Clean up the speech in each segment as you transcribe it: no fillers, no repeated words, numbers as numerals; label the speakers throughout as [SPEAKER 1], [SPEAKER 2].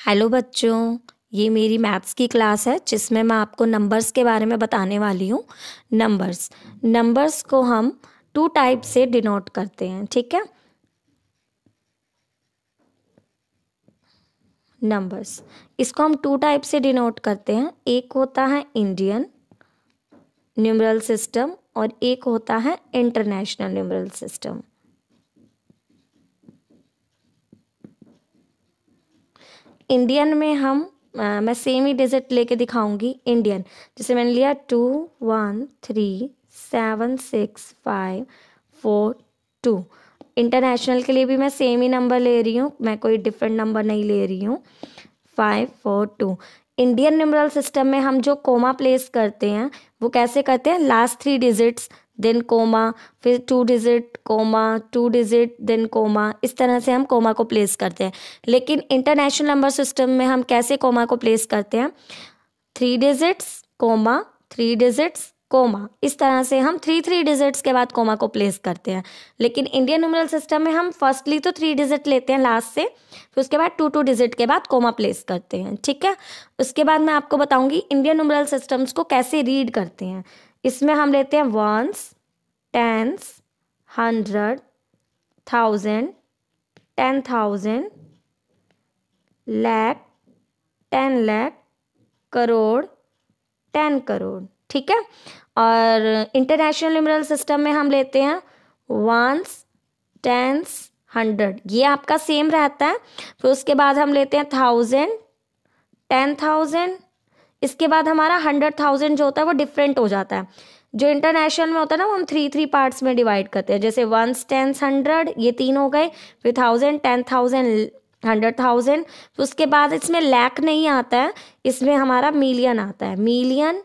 [SPEAKER 1] Hello बच्चों, ये मेरी मैथ्स की क्लास है जिसमें मैं आपको नंबर्स के बारे में बताने वाली हूँ। नंबर्स को हम टू टाइप से डिनोट करते हैं, ठीक है। नंबर्स इसको हम टू टाइप से डिनोट करते हैं। एक होता है इंडियन न्यूमरल सिस्टम और एक होता है इंटरनेशनल न्यूमरल सिस्टम। इंडियन में मैं सेम ही डिजिट लेके दिखाऊंगी। इंडियन जैसे मैंने लिया 2 1 3 7 6 5 4 2। इंटरनेशनल के लिए भी मैं सेम ही नंबर ले रही हूँ, मैं कोई डिफरेंट नंबर नहीं ले रही हूँ। 5 4 2। इंडियन न्यूमरल सिस्टम में हम जो कोमा प्लेस करते हैं वो कैसे करते हैं, लास्ट 3 डिजिट्स देन कोमा, फिर 2 digit comma, 2 digit then comma, इस तरह से हम कोमा को प्लेस करते हैं। लेकिन इंटरनेशनल नंबर सिस्टम में हम कैसे कोमा को प्लेस करते हैं, 3 डिजिट्स कोमा, 3 डिजिट्स कोमा, इस तरह से हम 3 डिजिट्स के बाद कोमा को प्लेस करते हैं। लेकिन इंडियन न्यूमरल सिस्टम में हम फर्स्टली तो 3 डिजिट लेते हैं लास्ट से, फिर उसके बाद 2 डिजिट के बाद कोमा प्लेस करते हैं, ठीक है। उसके बाद मैं आपको बताऊंगी इंडियन न्यूमरल सिस्टम्स को कैसे रीड करते हैं। इसमें हम लेते हैं वंस, टेंस, 100, 1000, 10,000, लाख, 10 लाख, करोड़, 10 करोड़, ठीक है। और इंटरनेशनल न्यूमरल सिस्टम में हम लेते हैं वंस, टेंस, 100, ये आपका सेम रहता है। फिर उसके बाद हम लेते हैं 1000, 10,000, इसके बाद हमारा 100,000 जो होता है वो डिफरेंट हो जाता है। जो इंटरनेशनल में होता है ना वो हम 3 पार्ट्स में डिवाइड करते हैं, जैसे वंस, टेंस, 100, ये 3 हो गए। फिर 1000, 10,000, 100,000। फिर उसके बाद इसमें लाख नहीं आता है, इसमें हमारा मिलियन आता है। मिलियन,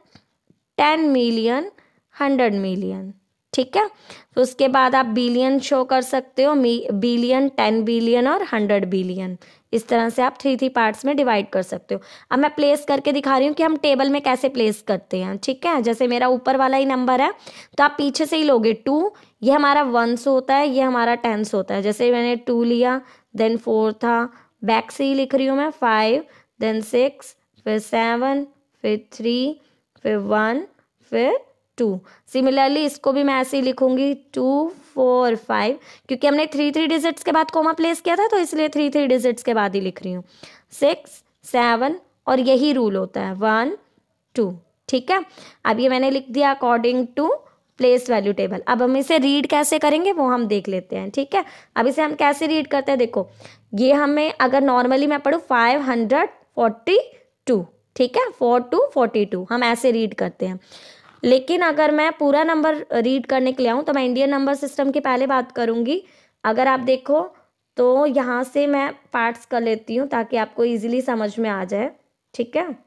[SPEAKER 1] 10 मिलियन, 100 मिलियन, ठीक है। तो उसके बाद आप बिलियन शो कर सकते हो, बिलियन, 10 बिलियन और 100 बिलियन, इस तरह से आप 3 पार्ट्स में डिवाइड कर सकते हो। अब मैं प्लेस करके दिखा रही हूँ कि हम टेबल में कैसे प्लेस करते हैं, ठीक है। जैसे मेरा ऊपर वाला ही नंबर है तो आप पीछे से ही लोगे 2, ये हमारा 1 होता है, ये हमारा 10 होता है। जैसे मैंने 2 लिया, देन 4 था, बैक से ही लिख रही हूँ मैं, 5, देन 6, फिर 7, फिर 3, फिर 1, फिर 2। सिमिलरली इसको भी मैं ऐसे ही लिखूंगी 2 4 5, क्योंकि हमने 3 डिजिट्स के बाद कोमा प्लेस किया था तो इसलिए 3 डिजिट्स के बाद ही लिख रही हूँ। 6 7 और यही रूल होता है 1 2, ठीक है। अब ये मैंने लिख दिया according to place value table. अब हम इसे रीड कैसे करेंगे वो हम देख लेते हैं, ठीक है। अब इसे हम कैसे रीड करते हैं, देखो ये हमें अगर नॉर्मली मैं पढ़ूँ 542, ठीक है, 4 2 42, हम ऐसे रीड करते हैं। लेकिन अगर मैं पूरा नंबर रीड करने के लिए आऊँ तो मैं इंडियन नंबर सिस्टम की पहले बात करूँगी। अगर आप देखो तो यहाँ से मैं पार्ट्स कर लेती हूँ ताकि आपको इजीली समझ में आ जाए, ठीक है।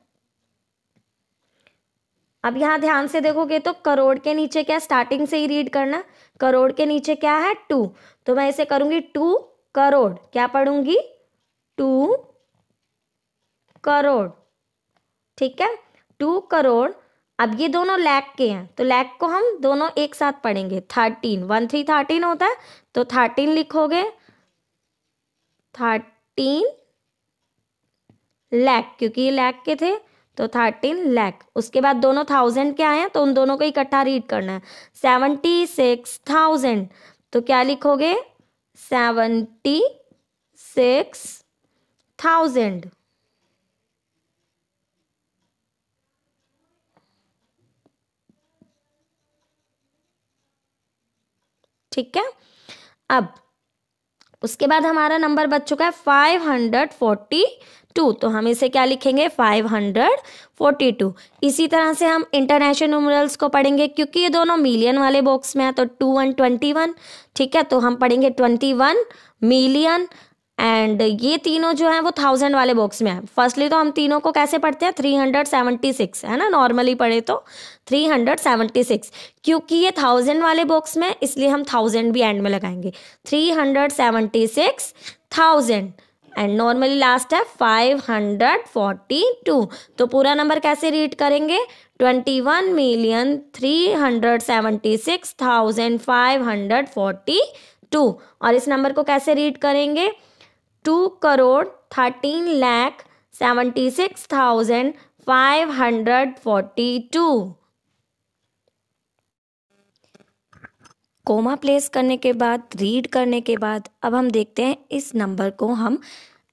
[SPEAKER 1] अब यहाँ ध्यान से देखोगे तो करोड़ के नीचे क्या, स्टार्टिंग से ही रीड करना। करोड़ के नीचे क्या है, 2, तो मैं इसे करूँगी 2 करोड़, क्या पढ़ूंगी, 2 करोड़, ठीक है, 2 करोड़। अब ये दोनों लाख के हैं तो लाख को हम दोनों एक साथ पढ़ेंगे। 13, 1 3 13 होता है तो 13 लिखोगे, 13 लाख, क्योंकि ये लाख के थे तो 13 लाख। उसके बाद दोनों 1000 के आए हैं तो उन दोनों को इकट्ठा रीड करना है। 76,000, तो क्या लिखोगे, 76,000, ठीक है। अब उसके बाद हमारा नंबर बच चुका है 542, तो हम इसे क्या लिखेंगे, 542। इसी तरह से हम इंटरनेशनल न्यूमरल्स को पढ़ेंगे, क्योंकि ये दोनों मिलियन वाले बॉक्स में है तो 2 1 21, ठीक है, तो हम पढ़ेंगे 21 मिलियन। एंड ये तीनों जो है वो 1000 वाले बॉक्स में है। फर्स्टली तो हम तीनों को कैसे पढ़ते हैं, 376, है ना, नॉर्मली पढ़े तो 376, क्योंकि ये 1000 वाले बॉक्स में इसलिए हम 1000 भी एंड में लगाएंगे, 376,000। एंड नॉर्मली लास्ट है 542, तो पूरा नंबर कैसे रीड करेंगे, 21,376,542। और इस नंबर को कैसे रीड करेंगे, 2 करोड़ 13 लाख 76,542। कोमा प्लेस करने के बाद, रीड करने के बाद, अब हम देखते हैं इस नंबर को हम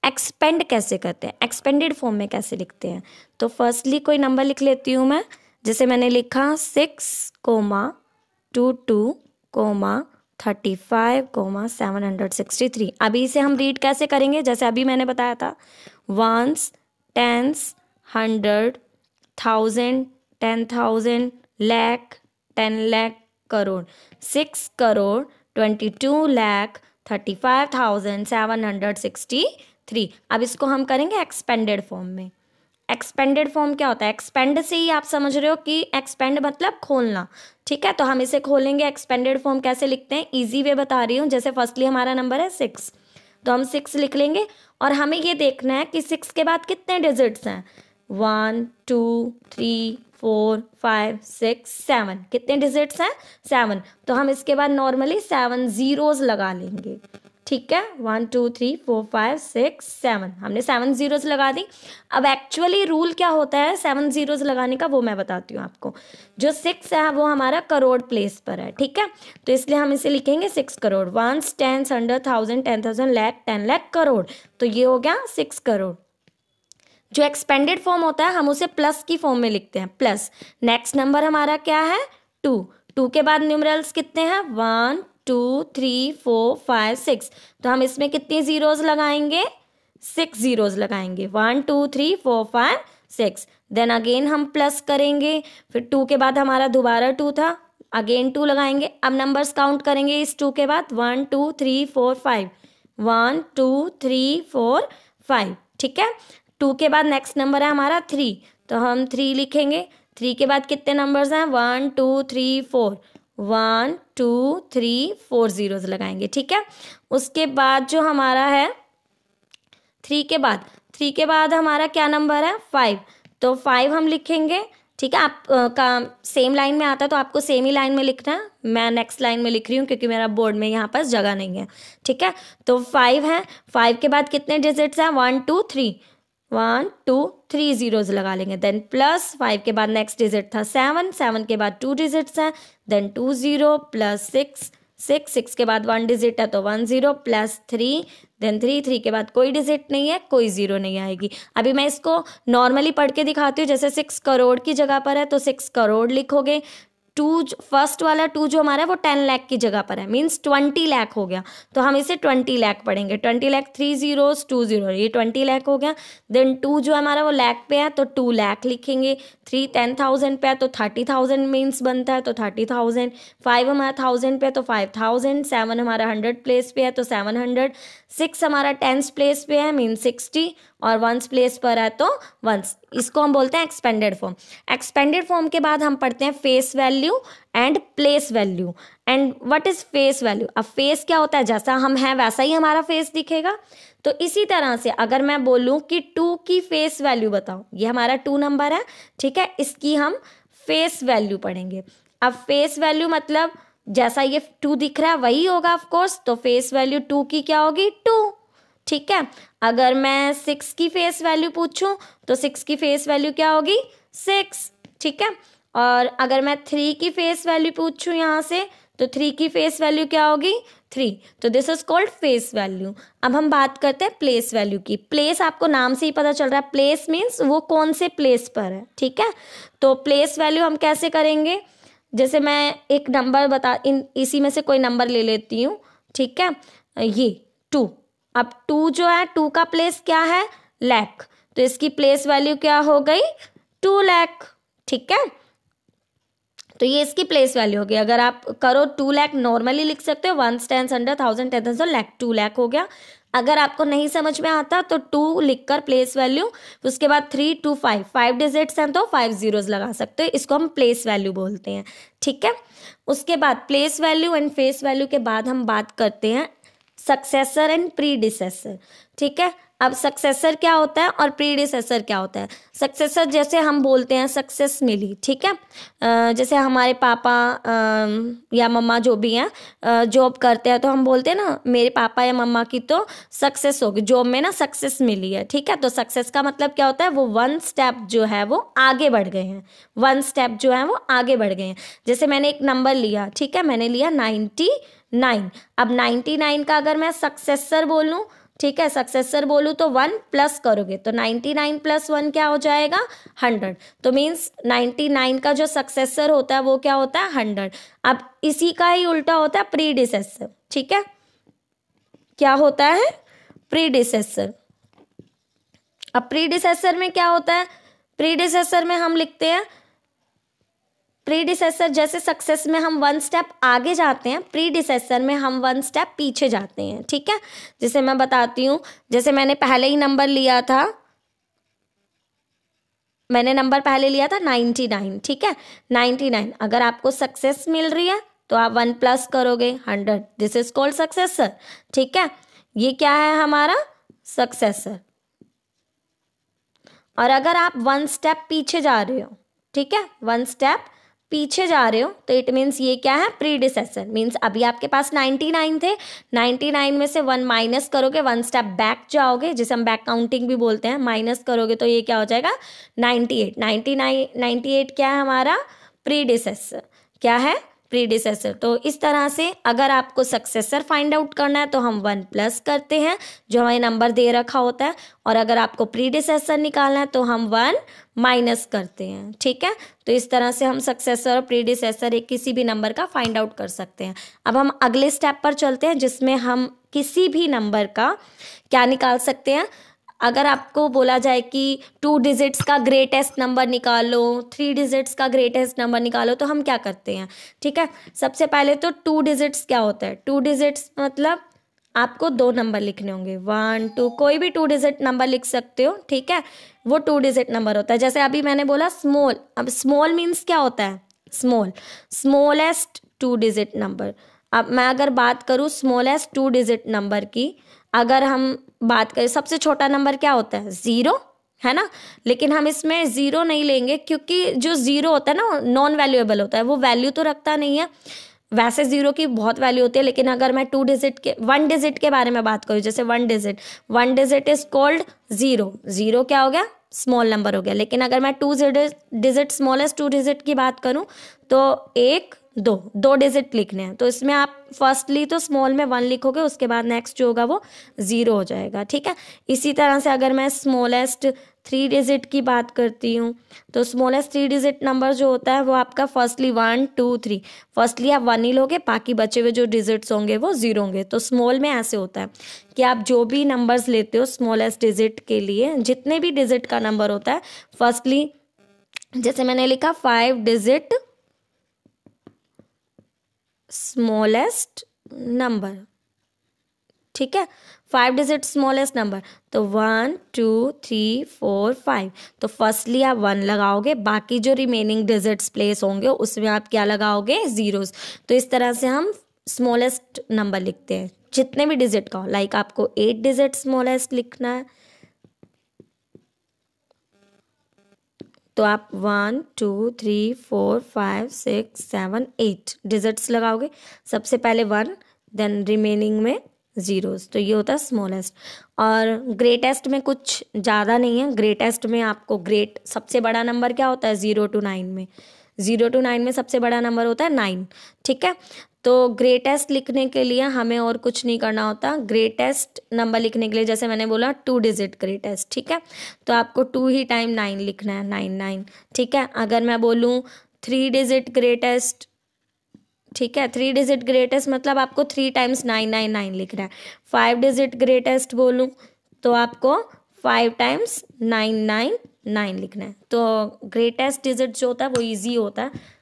[SPEAKER 1] एक्सपेंड कैसे करते हैं, एक्सपेंडेड फॉर्म में कैसे लिखते हैं। तो फर्स्टली कोई नंबर लिख लेती हूँ मैं, जैसे मैंने लिखा 6,22,35,763। अभी इसे हम रीड कैसे करेंगे, जैसे अभी मैंने बताया था, वंस, टेंस, 100, 1000, 10,000, लाख, 10 लाख, करोड़। 6,22,35,763। अब इसको हम करेंगे एक्सपेंडेड फॉर्म में। एक्सपेंडेड फॉर्म क्या होता है, एक्सपेंड से ही आप समझ रहे हो कि एक्सपेंड मतलब खोलना, ठीक है। तो हम इसे खोलेंगे। एक्सपेंडेड फॉर्म कैसे लिखते हैं, इजी वे बता रही हूँ। जैसे फर्स्टली हमारा नंबर है 6, तो हम 6 लिख लेंगे और हमें ये देखना है कि 6 के बाद कितने डिजिट्स हैं। 1 2 3 4 5 6 7, कितने डिजिट्स हैं, 7। तो हम इसके बाद नॉर्मली 7 जीरोस लगा लेंगे, ठीक है। 1 2 3 4 5 6 7, हमने 7 जीरोस लगा दी। अब एक्चुअली रूल क्या होता है 7 जीरोस लगाने का, वो मैं बताती हूँ आपको। जो 6 है वो हमारा करोड़ प्लेस पर है, ठीक है। तो इसलिए हम इसे लिखेंगे 6 करोड़। 1 10 100 1000 10,000 लाख 10 लाख करोड़। तो ये हो गया 6 करोड़। जो एक्सपेंडेड फॉर्म होता है हम उसे प्लस की फॉर्म में लिखते हैं, प्लस। नेक्स्ट नंबर हमारा क्या है, 2। 2 के बाद न्यूमरल्स कितने हैं, 1 2 3 4 5 6। तो हम इसमें कितनी जीरोस लगाएंगे, 6 जीरोस लगाएंगे। 1 2 3 4 5 6। देन अगेन हम प्लस करेंगे, फिर 2 के बाद हमारा दोबारा 2 था, अगेन 2 लगाएंगे। अब नंबर्स काउंट करेंगे इस 2 के बाद, 1 2 3 4 5, 1 2 3 4 5, ठीक है। 2 के बाद नेक्स्ट नंबर है हमारा 3, तो हम 3 लिखेंगे। 3 के बाद कितने नंबर्स हैं, 1 2 3 4, 1 2 3 4 जीरोस लगाएंगे, ठीक है। उसके बाद जो हमारा है 3 के बाद हमारा क्या नंबर है, 5। तो 5 हम लिखेंगे, ठीक है। आप का सेम लाइन में आता है तो आपको सेम ही लाइन में लिखना है। मैं नेक्स्ट लाइन में लिख रही हूँ क्योंकि मेरा बोर्ड में यहाँ पर जगह नहीं है, ठीक है। तो 5 है, 5 के बाद कितने डिजिट्स हैं, 1 2 3, 1 2 3 जीरोस लगा लेंगे। देन प्लस 5 के बाद नेक्स्ट डिजिट था 7, 7 के बाद 2 डिजिट्स हैं, देन 2 0 प्लस 6 6, 6 के बाद 1 डिजिट है तो 1 0 प्लस 3, देन 3, 3 के बाद कोई डिजिट नहीं है, कोई जीरो नहीं आएगी। अभी मैं इसको नॉर्मली पढ़ के दिखाती हूँ। जैसे 6 करोड़ की जगह पर है तो 6 करोड़ लिखोगे। 2 फर्स्ट वाला 2 जो हमारा है वो 10 लाख की जगह पर है, मीन्स 20 लाख हो गया। तो हम इसे 20 लाख पढ़ेंगे। 20 लाख 3 जीरोस 2 जीरो, ये 20 लाख हो गया। देन 2 जो हमारा वो लाख पे है तो 2 लाख लिखेंगे। 3 10,000 पे है तो 30,000 मीन्स बनता है तो 30,000। 5 हमारा 1000 पे है तो 5,000। 7 हमारा 100 प्लेस पे है तो 700। 6 हमारा 10 प्लेस पे है मीन्स 60, और 1 प्लेस पर है तो 1। इसको हम बोलते हैं एक्सपेंडेड फॉर्म। एक्सपेंडेड फॉर्म के बाद हम पढ़ते हैं face value and place value. And what is face value, अब फेस क्या होता है, जैसा हम हैं वैसा ही हमारा फेस दिखेगा। तो इसी तरह से अगर मैं बोलूं कि 2 की फेस वैल्यू बताओ, ये हमारा 2 नंबर है, ठीक है, इसकी हम फेस वैल्यू पढ़ेंगे। अब फेस वैल्यू मतलब जैसा ये 2 दिख रहा है वही होगा ऑफ कोर्स, तो फेस वैल्यू 2 की क्या होगी, 2, ठीक है। अगर मैं 6 की फेस वैल्यू पूछूं तो 6 की फेस वैल्यू क्या होगी, 6, ठीक है। और अगर मैं 3 की फेस वैल्यू पूछूं यहाँ से तो 3 की फेस वैल्यू क्या होगी, 3। तो this is called face value. अब हम बात करते हैं प्लेस वैल्यू की। प्लेस आपको नाम से ही पता चल रहा है, प्लेस मीन्स वो कौन से प्लेस पर है, ठीक है। तो प्लेस वैल्यू हम कैसे करेंगे, जैसे मैं एक नंबर इसी में से कोई नंबर ले लेती हूँ, ठीक है, ये 2। अब 2 जो है 2 का प्लेस क्या है, लाख, तो इसकी प्लेस वैल्यू क्या हो गई, 2 लाख, ठीक है। तो ये इसकी प्लेस वैल्यू होगी। अगर आप करो 2 लाख नॉर्मली लिख सकते हो, 1 10 100 1000 10,000 लाख, 2 लाख हो गया। अगर आपको नहीं समझ में आता तो 2 लिखकर प्लेस वैल्यू, उसके बाद 3 2 5, 5 डिजिट्स हैं तो 5 जीरोस लगा सकते हो, इसको हम प्लेस वैल्यू बोलते हैं, ठीक है। उसके बाद place value and face value के बाद हम बात करते हैं सक्सेसर एंड प्रीडिसेसर, ठीक है। अब सक्सेसर क्या होता है और प्रीडिसेसर क्या होता है। सक्सेसर जैसे हम बोलते हैं सक्सेस मिली, ठीक है, जैसे हमारे पापा या मम्मा जो भी हैं जॉब करते हैं, तो हम बोलते हैं ना मेरे पापा या मम्मा की तो सक्सेस होगी, जॉब में ना सक्सेस मिली है, ठीक है। तो सक्सेस का मतलब क्या होता है, वो वन स्टेप जो है वो आगे बढ़ गए हैं, वन स्टेप जो है वो आगे बढ़ गए हैं। जैसे मैंने एक नंबर लिया, ठीक है, मैंने लिया 99। अब 99 का अगर मैं सक्सेसर बोलूं, ठीक है, सक्सेसर बोलूं तो 1 प्लस करोगे तो 99 प्लस 1 क्या हो जाएगा 100। तो मीन्स 99 का जो सक्सेसर होता है वो क्या होता है 100। अब इसी का ही उल्टा होता है प्रीडिसेसर, ठीक है, क्या होता है प्रीडिसेसर। अब प्रीडिसेसर में क्या होता है, प्रीडिसेसर में हम लिखते हैं, प्रीडिसेसर जैसे सक्सेस में हम 1 स्टेप आगे जाते हैं, प्रीडिसेसर में हम 1 स्टेप पीछे जाते हैं, ठीक है। जैसे मैं बताती हूँ, जैसे मैंने पहले ही नंबर लिया था, मैंने नंबर पहले लिया था 99, ठीक है, 99। अगर आपको सक्सेस मिल रही है तो आप 1 प्लस करोगे 100, दिस इज कॉल्ड सक्सेसर, ठीक है, ये क्या है हमारा सक्सेसर। और अगर आप 1 स्टेप पीछे जा रहे हो, ठीक है, 1 स्टेप पीछे जा रहे हो तो इट मीन्स ये क्या है प्रीडिसेसर। मीन्स अभी आपके पास 99 थे, 99 में से 1 माइनस करोगे, 1 स्टेप बैक जाओगे, जिसे हम बैक काउंटिंग भी बोलते हैं, माइनस करोगे तो ये क्या हो जाएगा 98। 98 क्या है हमारा प्रीडिसेसर, क्या है प्रीडिसेसर। तो इस तरह से अगर आपको सक्सेसर फाइंड आउट करना है तो हम 1 प्लस करते हैं जो हमें नंबर दे रखा होता है, और अगर आपको प्रीडिसेसर निकालना है तो हम 1 माइनस करते हैं, ठीक है। तो इस तरह से हम सक्सेसर और प्रीडिसेसर एक किसी भी नंबर का फाइंड आउट कर सकते हैं। अब हम अगले स्टेप पर चलते हैं जिसमें हम किसी भी नंबर का क्या निकाल सकते हैं। अगर आपको बोला जाए कि 2 डिजिट्स का ग्रेटेस्ट नंबर निकालो, 3 डिजिट्स का ग्रेटेस्ट नंबर निकालो, तो हम क्या करते हैं, ठीक है। सबसे पहले तो 2 डिजिट्स क्या होता है, 2 डिजिट्स मतलब आपको 2 नंबर लिखने होंगे, 1 2, कोई भी 2 डिजिट नंबर लिख सकते हो, ठीक है, वो 2 डिजिट नंबर होता है। जैसे अभी मैंने बोला स्मॉल, अब स्मॉल मीन्स क्या होता है स्मॉल, स्मॉलेस्ट 2 डिजिट नंबर। अब मैं अगर बात करूँ स्मॉलेस्ट 2 डिजिट नंबर की, अगर हम बात करें सबसे छोटा नंबर क्या होता है 0, है ना, लेकिन हम इसमें 0 नहीं लेंगे क्योंकि जो 0 होता है ना नॉन वैल्यूएबल होता है, वो वैल्यू तो रखता नहीं है। वैसे 0 की बहुत वैल्यू होती है, लेकिन अगर मैं 1 डिजिट के बारे में बात करूँ, जैसे 1 डिजिट इज कॉल्ड 0, 0 क्या हो गया स्मॉल नंबर हो गया। लेकिन अगर मैं 2 डिजिट स्मॉलेस्ट 2 डिजिट की बात करूँ तो 1 2 डिजिट लिखने हैं, तो इसमें आप फर्स्टली तो स्मॉल में 1 लिखोगे, उसके बाद नेक्स्ट जो होगा वो 0 हो जाएगा, ठीक है। इसी तरह से अगर मैं स्मॉलेस्ट 3 डिजिट की बात करती हूँ तो स्मॉलेस्ट 3 डिजिट नंबर जो होता है वो आपका फर्स्टली 1 2 3, फर्स्टली आप 1 ही लोगे, बाकी बचे हुए जो डिजिट्स होंगे वो 0 होंगे। तो स्मॉल में ऐसे होता है कि आप जो भी नंबर्स लेते हो स्मॉलेस्ट डिजिट के लिए, जितने भी डिजिट का नंबर होता है, फर्स्टली जैसे मैंने लिखा 5 डिजिट स्मॉलेस्ट नंबर, ठीक है, 5 डिजिट स्मॉलेस्ट नंबर, तो 1 2 3 4 5, तो फर्स्टली आप 1 लगाओगे, बाकी जो रिमेनिंग डिजिट्स प्लेस होंगे उसमें आप क्या लगाओगे जीरोस। तो इस तरह से हम स्मॉलेस्ट नंबर लिखते हैं जितने भी डिजिट का हो। लाइक आपको 8 डिजिट स्मॉलेस्ट लिखना है तो आप 1 2 3 4 5 6 7 8 डिजिट्स लगाओगे, सबसे पहले 1 देन रिमेनिंग में जीरोस, तो ये होता है स्मॉलेस्ट। और ग्रेटेस्ट में कुछ ज़्यादा नहीं है, ग्रेटेस्ट में आपको सबसे बड़ा नंबर क्या होता है 0 to 9 में, 0 to 9 में सबसे बड़ा नंबर होता है 9, ठीक है। तो ग्रेटेस्ट लिखने के लिए हमें और कुछ नहीं करना होता, ग्रेटेस्ट नंबर लिखने के लिए जैसे मैंने बोला 2 डिजिट ग्रेटेस्ट, ठीक है, तो आपको 2 ही टाइम 9 लिखना है, 9 9, ठीक है। अगर मैं बोलूँ 3 डिजिट ग्रेटेस्ट, ठीक है, 3 डिजिट ग्रेटेस्ट मतलब आपको 3 टाइम्स 999 लिखना है। 5 डिजिट ग्रेटेस्ट बोलूँ तो आपको 5 टाइम्स 999 लिखना है। तो ग्रेटेस्ट डिजिट जो होता है वो इजी होता है।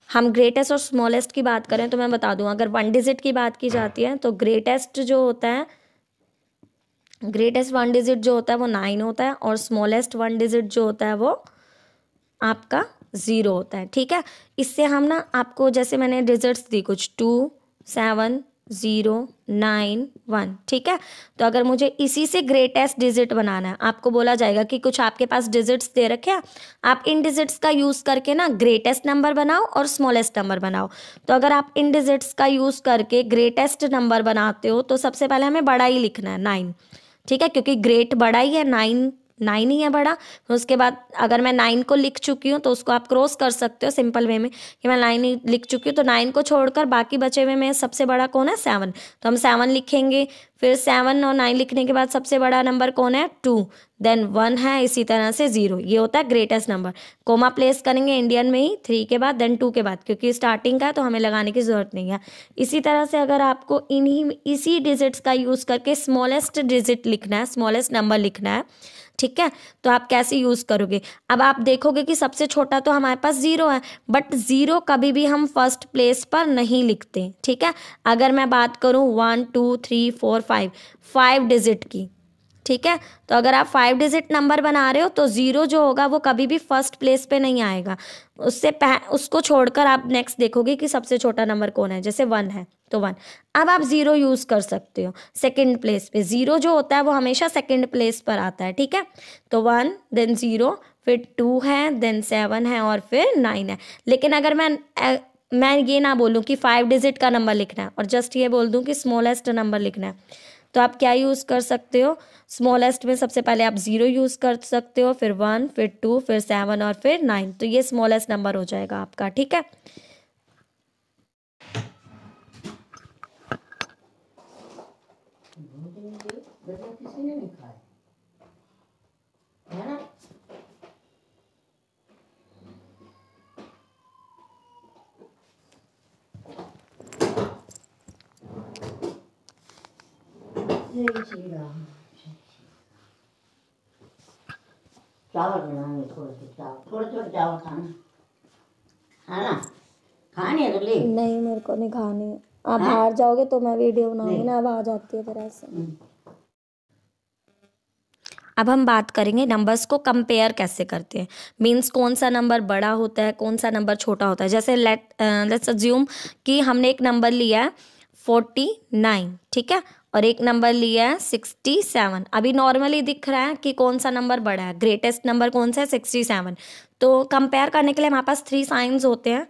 [SPEAKER 1] हम ग्रेटेस्ट और स्मॉलेस्ट की बात करें तो मैं बता दूं, अगर 1 डिजिट की बात की जाती है तो ग्रेटेस्ट जो होता है, ग्रेटेस्ट 1 डिजिट जो होता है वो 9 होता है, और स्मॉलेस्ट 1 डिजिट जो होता है वो आपका 0 होता है, ठीक है। इससे हम ना आपको जैसे मैंने डिजिट्स दी कुछ 2 7 0 9 1। ठीक है, तो अगर मुझे इसी से ग्रेटेस्ट डिजिट बनाना है, आपको बोला जाएगा कि कुछ आपके पास डिजिट्स दे रखे हैं, आप इन डिजिट्स का यूज़ करके ना ग्रेटेस्ट नंबर बनाओ और स्मॉलेस्ट नंबर बनाओ। तो अगर आप इन डिजिट्स का यूज़ करके ग्रेटेस्ट नंबर बनाते हो तो सबसे पहले हमें बड़ा ही लिखना है 9। ठीक है, क्योंकि ग्रेट बड़ा ही है, 9 ही है बड़ा। तो उसके बाद अगर मैं 9 को लिख चुकी हूँ तो उसको आप क्रॉस कर सकते हो सिंपल वे में कि मैं 9 ही लिख चुकी हूँ, तो 9 को छोड़कर बाकी बचे हुए में सबसे बड़ा कौन है? 7। तो हम 7 लिखेंगे। फिर 7 और 9 लिखने के बाद सबसे बड़ा नंबर कौन है? 2। देन 1 है, इसी तरह से 0। ये होता है ग्रेटेस्ट नंबर। कोमा प्लेस करेंगे इंडियन में ही 3 के बाद, देन 2 के बाद, क्योंकि स्टार्टिंग का है तो हमें लगाने की ज़रूरत नहीं है। इसी तरह से अगर आपको इसी डिजिट्स का यूज़ करके स्मॉलेस्ट डिजिट लिखना है, स्मॉलेस्ट नंबर लिखना है, ठीक है, तो आप कैसे यूज़ करोगे? अब आप देखोगे कि सबसे छोटा तो हमारे पास 0 है, बट 0 कभी भी हम फर्स्ट प्लेस पर नहीं लिखते। ठीक है, अगर मैं बात करूँ 1 2 3 4 5 डिजिट की, ठीक है, तो अगर आप 5 डिजिट नंबर बना रहे हो तो 0 जो होगा वो कभी भी फर्स्ट प्लेस पे नहीं आएगा। उसको छोड़कर आप नेक्स्ट देखोगे कि सबसे छोटा नंबर कौन है। जैसे 1 है तो 1। अब आप 0 यूज़ कर सकते हो सेकंड प्लेस पे। 0 जो होता है वो हमेशा सेकंड प्लेस पर आता है। ठीक है, तो 1 देन 0, फिर 2 है, देन 7 है और फिर 9 है। लेकिन अगर मैं ये ना बोलूँ कि 5 डिजिट का नंबर लिखना है और जस्ट ये बोल दूँ कि स्मॉलेस्ट नंबर लिखना है, तो आप क्या यूज़ कर सकते हो? स्मॉलेस्ट में सबसे पहले आप 0 यूज़ कर सकते हो, फिर 1, फिर 2, फिर 7 और फिर 9। तो ये स्मॉलेस्ट नंबर हो जाएगा आपका। ठीक है,
[SPEAKER 2] चावल बनाएंगे, थोड़े थोड़े चावल खाना है ना। खानी है तो ले।
[SPEAKER 1] नहीं, मेरे को नहीं खानी। आप बाहर जाओगे तो मैं वीडियो बनाऊंगी ना, अब आ जाती है फिर ऐसे। अब हम बात करेंगे नंबर्स को कंपेयर कैसे करते हैं। मीन्स कौन सा नंबर बड़ा होता है, कौन सा नंबर छोटा होता है। जैसे लेट्स अज्यूम कि हमने एक नंबर लिया है 49, ठीक है, और एक नंबर लिया है 67। अभी नॉर्मली दिख रहा है कि कौन सा नंबर बड़ा है। ग्रेटेस्ट नंबर कौन सा है? 67। तो कंपेयर करने के लिए हमारे पास 3 साइंस होते हैं,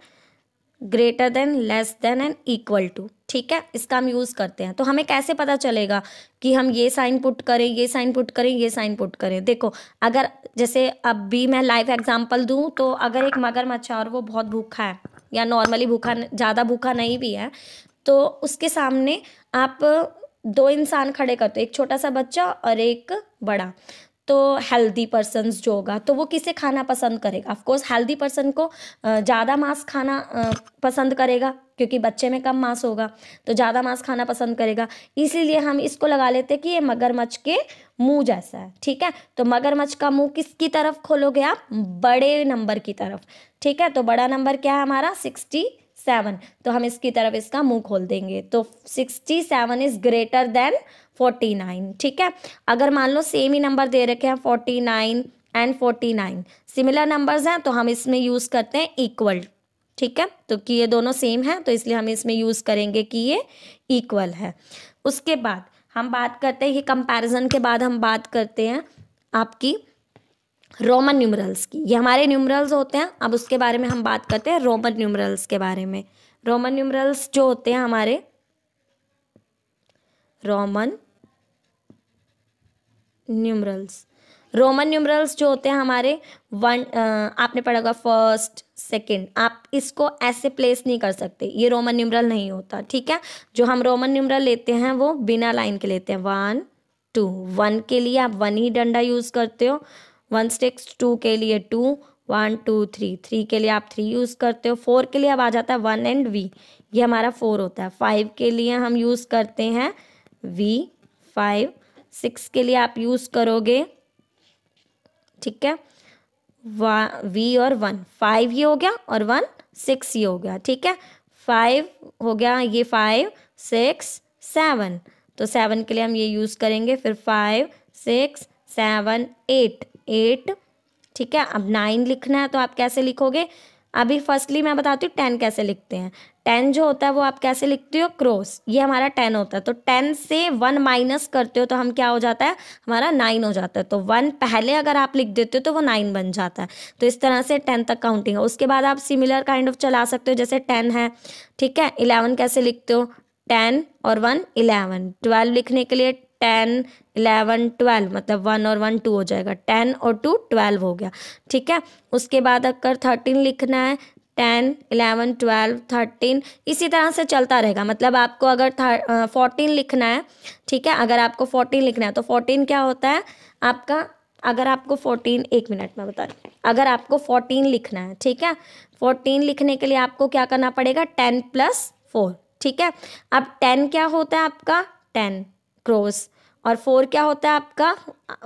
[SPEAKER 1] greater than, less than and equal to. ठीक है, इसका हम यूज़ करते हैं। तो हमें कैसे पता चलेगा कि हम ये साइन पुट करें, ये साइन पुट करें, ये साइन पुट करें? देखो, अगर जैसे अभी मैं लाइव एग्जांपल दूं तो अगर एक मगरमच्छ है और वो बहुत भूखा है या नॉर्मली भूखा, ज़्यादा भूखा नहीं भी है, तो उसके सामने आप 2 इंसान खड़े करते हो, एक छोटा सा बच्चा और एक बड़ा। तो हेल्दी पर्सन्स जो होगा तो वो किसे खाना पसंद करेगा? ऑफ कोर्स हेल्दी पर्सन को ज़्यादा मांस खाना पसंद करेगा, क्योंकि बच्चे में कम मांस होगा तो ज़्यादा मांस खाना पसंद करेगा। इसीलिए हम इसको लगा लेते हैं कि ये मगरमच्छ के मुंह जैसा है। ठीक है, तो मगरमच्छ का मुंह किसकी तरफ खोलोगे आप? बड़े नंबर की तरफ। ठीक है, तो बड़ा नंबर क्या है हमारा? 67। तो हम इसकी तरफ इसका मुंह खोल देंगे। तो 67 इज ग्रेटर देन 49। ठीक है, अगर मान लो सेम ही नंबर दे रखे हैं 49 एंड 49, सिमिलर नंबर्स हैं, तो हम इसमें यूज़ करते हैं इक्वल। ठीक है, तो कि ये दोनों सेम हैं तो इसलिए हम इसमें यूज़ करेंगे कि ये इक्वल है। उसके बाद हम बात करते हैं, ये कंपैरिजन के बाद हम बात करते हैं आपकी रोमन न्यूमरल्स की। ये हमारे न्यूमरल्स होते हैं। अब उसके बारे में हम बात करते हैं रोमन न्यूमरल्स के बारे में। रोमन न्यूमरल्स जो होते हैं हमारे, रोमन न्यूमरल्स जो होते हैं हमारे, आपने पढ़ा होगा फर्स्ट सेकंड, आप इसको ऐसे प्लेस नहीं कर सकते, ये रोमन न्यूमरल नहीं होता। ठीक है, जो हम रोमन न्यूमरल लेते हैं वो बिना लाइन के लेते हैं। 1 2, 1 के लिए आप 1 ही डंडा यूज़ करते हो, 1 स्टिक्स। 2 के लिए 2, 1 2 3, 3 के लिए आप 3 यूज़ करते हो। 4 के लिए अब आ जाता है 1 एंड वी, ये हमारा 4 होता है। 5 के लिए हम यूज़ करते हैं वी 5। 6 के लिए आप यूज़ करोगे, ठीक है, वी और 1। 5 ये हो गया और 1 6 ये हो गया। ठीक है, 5 हो गया, ये 5 6 7, तो 7 के लिए हम ये यूज़ करेंगे। फिर 5 6 7 8। ठीक है, अब 9 लिखना है तो आप कैसे लिखोगे? अभी फर्स्टली मैं बताती हूँ 10 कैसे लिखते हैं। 10 जो होता है वो आप कैसे लिखते हो, क्रॉस, ये हमारा 10 होता है। तो 10 से 1 माइनस करते हो तो हम क्या हो जाता है, हमारा 9 हो जाता है। तो 1 पहले अगर आप लिख देते हो तो वो 9 बन जाता है। तो इस तरह से 10 तक काउंटिंग है। उसके बाद आप सिमिलर काइंड ऑफ चला सकते हो, जैसे 10 है, ठीक है। 11 कैसे लिखते हो, 10 और 1 11। 12 लिखने के लिए 10 11 12, मतलब 1 और 1 2 हो जाएगा, 10 और 2 12 हो गया, ठीक है। उसके बाद अगर 13 लिखना है, 10 11 12 13, इसी तरह से चलता रहेगा। मतलब आपको अगर 14 लिखना है, ठीक है, अगर आपको 14 लिखना है तो 14 क्या होता है आपका, अगर आपको 14, एक मिनट में बता रही हूँ, अगर आपको 14 लिखना है, ठीक है, 14 लिखने के लिए आपको क्या करना पड़ेगा, 10 + 4, ठीक है। अब 10 क्या होता है आपका, 10 क्रॉस, और 4 क्या होता है आपका,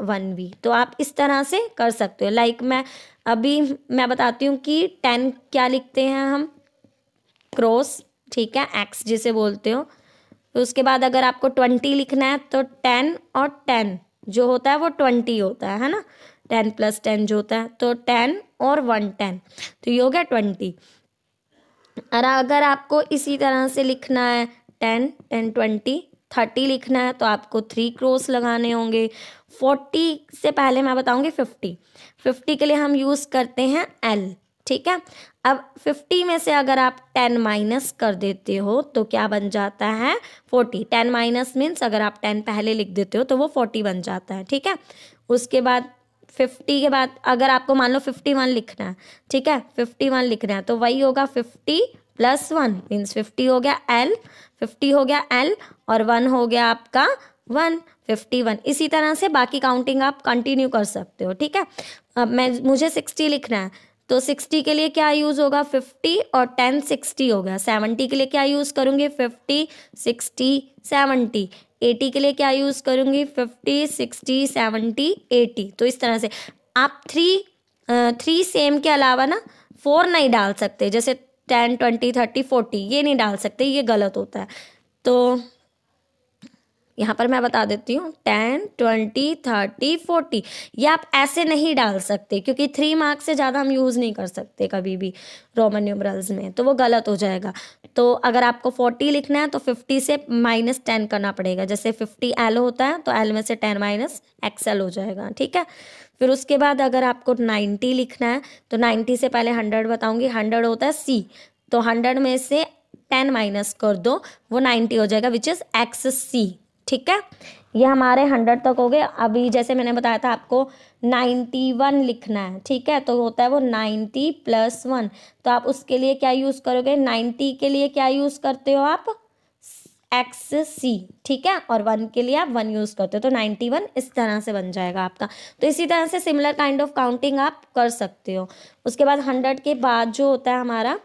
[SPEAKER 1] 1v। तो आप इस तरह से कर सकते हो। लाइक मैं बताती हूँ कि 10 क्या लिखते हैं हम, क्रॉस, ठीक है, x जिसे बोलते हो। तो उसके बाद अगर आपको 20 लिखना है तो 10 और 10 जो होता है वो 20 होता है ना, 10 + 10 जो होता है, तो 10 और 1 10, तो ये हो गया 20। और अगर आपको इसी तरह से लिखना है 10 10 20 30 लिखना है तो आपको 3 क्रॉस लगाने होंगे। 40 से पहले मैं बताऊंगी 50 के लिए हम यूज़ करते हैं L, ठीक है। अब 50 में से अगर आप 10 माइनस कर देते हो तो क्या बन जाता है, 40। 10 माइनस मीन्स अगर आप 10 पहले लिख देते हो तो वो 40 बन जाता है, ठीक है। उसके बाद 50 के बाद अगर आपको मान लो 51 लिखना है, ठीक है, 51 लिखना है तो वही होगा 50 + 1 मीन्स 50 हो गया L, 50 हो गया L, और 1 हो गया आपका 1, 51। इसी तरह से बाकी काउंटिंग आप कंटिन्यू कर सकते हो, ठीक है। अब मुझे 60 लिखना है तो 60 के लिए क्या यूज़ होगा, 50 और 10 60 हो गया। 70 के लिए क्या यूज़ करूँगी, 50 60 70। 80 के लिए क्या यूज़ करूँगी, 50 60 70 80। तो इस तरह से आप 3 सेम के अलावा ना 4 नहीं डाल सकते, जैसे 10 20 30 40 ये नहीं डाल सकते, ये गलत होता है। तो यहाँ पर मैं बता देती हूँ 10 20 30 40, ये आप ऐसे नहीं डाल सकते क्योंकि 3 मार्क्स से ज़्यादा हम यूज़ नहीं कर सकते कभी भी रोमन न्यूमरल्स में, तो वो गलत हो जाएगा। तो अगर आपको 40 लिखना है तो 50 से -10 करना पड़ेगा। जैसे 50 L होता है तो L में से 10 माइनस XL हो जाएगा, ठीक है। फिर उसके बाद अगर आपको 90 लिखना है तो 90 से पहले 100 बताऊँगी। 100 होता है C, तो 100 में से 10 माइनस कर दो, वो 90 हो जाएगा, विच इज़ XC, ठीक है। ये हमारे 100 तक हो गए। अभी जैसे मैंने बताया था आपको 91 लिखना है, ठीक है, तो होता है वो 90 + 1। तो आप उसके लिए क्या यूज़ करोगे, 90 के लिए क्या यूज़ करते हो आप, XC, ठीक है, और 1 के लिए आप 1 यूज़ करते हो, तो 91 इस तरह से बन जाएगा आपका। तो इसी तरह से सिमिलर काइंड ऑफ काउंटिंग आप कर सकते हो। उसके बाद 100 के बाद जो होता है हमारा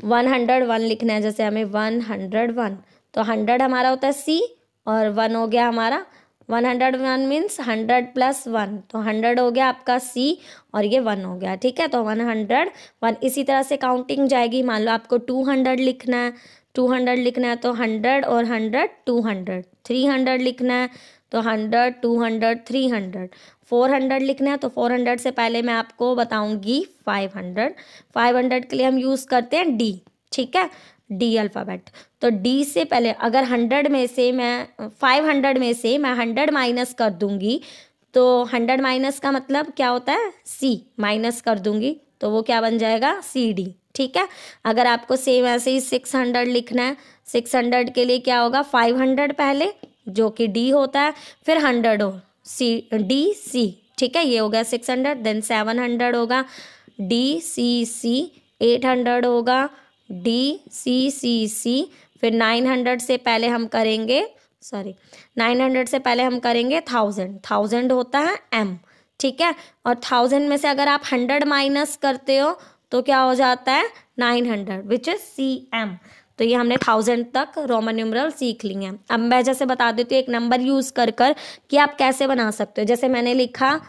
[SPEAKER 1] 101 लिखना है। जैसे हमें 101, तो 100 हमारा होता है C और 1 हो गया हमारा 101 मीन्स 100 + 1, तो 100 हो गया आपका C और ये 1 हो गया, ठीक है। तो 101 इसी तरह से काउंटिंग जाएगी। मान लो आपको 200 लिखना है, 200 लिखना है तो 100 और 100 200। 300 लिखना है तो 100 200 300। 400 लिखना है तो 400 से पहले मैं आपको बताऊंगी 500। 500 के लिए हम यूज़ करते हैं D, ठीक है, D अल्फ़ाबेट। तो D से पहले अगर 100 में से मैं 500 में से मैं 100 माइनस कर दूंगी, तो 100 माइनस का मतलब क्या होता है, C माइनस कर दूंगी तो वो क्या बन जाएगा, CD, ठीक है। अगर आपको सेम ऐसे ही 600 लिखना है, 600 के लिए क्या होगा, 500 पहले जो कि D होता है, फिर 100 हो DC, ठीक है, ये हो गया 600। देन 700 होगा DCC, 800 होगा DCCC। फिर 900 से पहले हम करेंगे 900 से पहले हम करेंगे 1000 होता है M, ठीक है। और 1000 में से अगर आप 100 माइनस करते हो तो क्या हो जाता है 900, विच इज CM। तो ये हमने 1000 तक रोमन न्यूमरल सीख लिए हैं। अब मैं जैसे बता देती हूँ एक नंबर यूज़ कर कि आप कैसे बना सकते हो। जैसे मैंने लिखा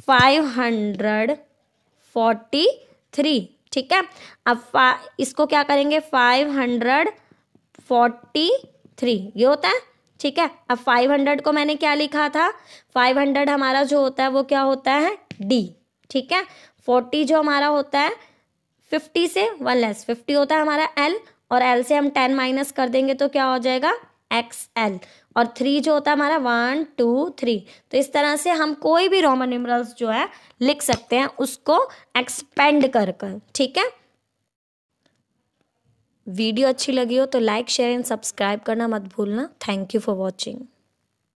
[SPEAKER 1] 543, ठीक है। अब इसको क्या करेंगे, 543 ये होता है, ठीक है। अब 500 को मैंने क्या लिखा था, 500 हमारा जो होता है वो क्या होता है D, ठीक है। 40 जो हमारा होता है 50 से 1 लेस, 50 होता है हमारा L, और L से हम 10 माइनस कर देंगे तो क्या हो जाएगा XL, और 3 जो होता है हमारा 1 2 3। तो इस तरह से हम कोई भी रोमन न्यूमरल्स जो है लिख सकते हैं उसको एक्सपेंड कर कर, ठीक है। वीडियो अच्छी लगी हो तो लाइक शेयर एंड सब्सक्राइब करना मत भूलना। Thank you for watching.